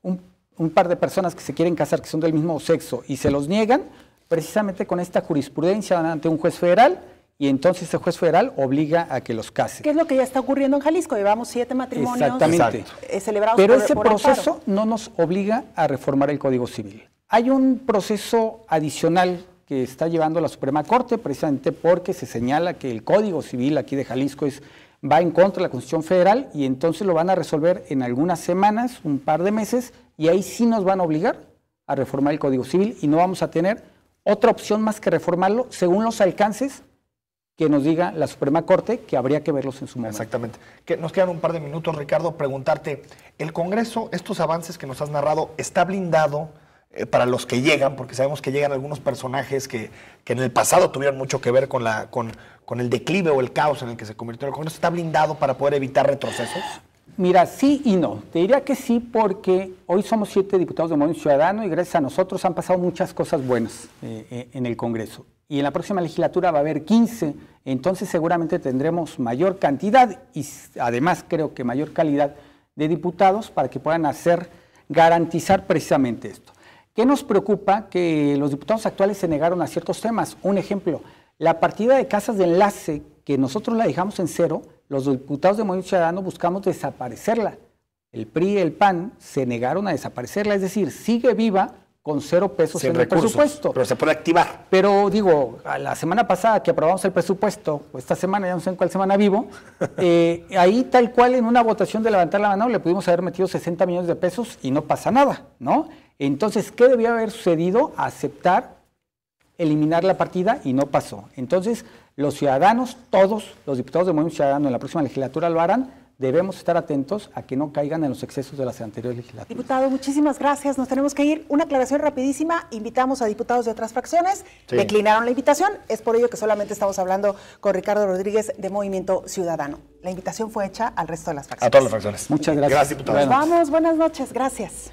un par de personas que se quieren casar, que son del mismo sexo, y se los niegan, precisamente con esta jurisprudencia van ante un juez federal, y entonces ese juez federal obliga a que los case. ¿Qué es lo que ya está ocurriendo en Jalisco? Llevamos 7 matrimonios Exactamente. Celebrados Pero por ese por proceso amparo. no nos obliga a reformar el Código Civil. Hay un proceso adicional que está llevando la Suprema Corte, precisamente porque se señala que el Código Civil aquí de Jalisco es va en contra de la Constitución Federal y entonces lo van a resolver en algunas semanas, un par de meses, y ahí sí nos van a obligar a reformar el Código Civil y no vamos a tener otra opción más que reformarlo según los alcances que nos diga la Suprema Corte, que habría que verlos en su momento. Exactamente. Nos quedan un par de minutos, Ricardo, preguntarte, ¿el Congreso, estos avances que nos has narrado, está blindado para los que llegan? Porque sabemos que llegan algunos personajes que en el pasado tuvieron mucho que ver con el declive o el caos en el que se convirtió el Congreso. ¿Está blindado para poder evitar retrocesos? Mira, sí y no. Te diría que sí porque hoy somos 7 diputados de Movimiento Ciudadano y gracias a nosotros han pasado muchas cosas buenas en el Congreso. Y en la próxima legislatura va a haber 15, entonces seguramente tendremos mayor cantidad y además creo que mayor calidad de diputados para que puedan garantizar precisamente esto. ¿Qué nos preocupa? Que los diputados actuales se negaron a ciertos temas. Un ejemplo, la partida de casas de enlace, que nosotros la dejamos en 0, los diputados de Movimiento Ciudadano buscamos desaparecerla. El PRI y el PAN se negaron a desaparecerla, es decir, sigue viva con 0 pesos en el presupuesto. Pero se puede activar. Pero digo, la semana pasada que aprobamos el presupuesto, o esta semana, ya no sé en cuál semana vivo, ahí tal cual en una votación de levantar la mano le pudimos haber metido 60 millones de pesos y no pasa nada, ¿no? Entonces, ¿qué debía haber sucedido? Aceptar, eliminar la partida y no pasó. Entonces, los ciudadanos, todos los diputados de Movimiento Ciudadano en la próxima legislatura lo harán. Debemos estar atentos a que no caigan en los excesos de las anteriores legislaturas. Diputado, muchísimas gracias. Nos tenemos que ir. Una aclaración rapidísima. Invitamos a diputados de otras fracciones. Sí. Declinaron la invitación. Es por ello que solamente estamos hablando con Ricardo Rodríguez de Movimiento Ciudadano. La invitación fue hecha al resto de las fracciones. A todas las fracciones. Muchas gracias. Gracias, diputado. Nos vamos. Buenas noches. Gracias.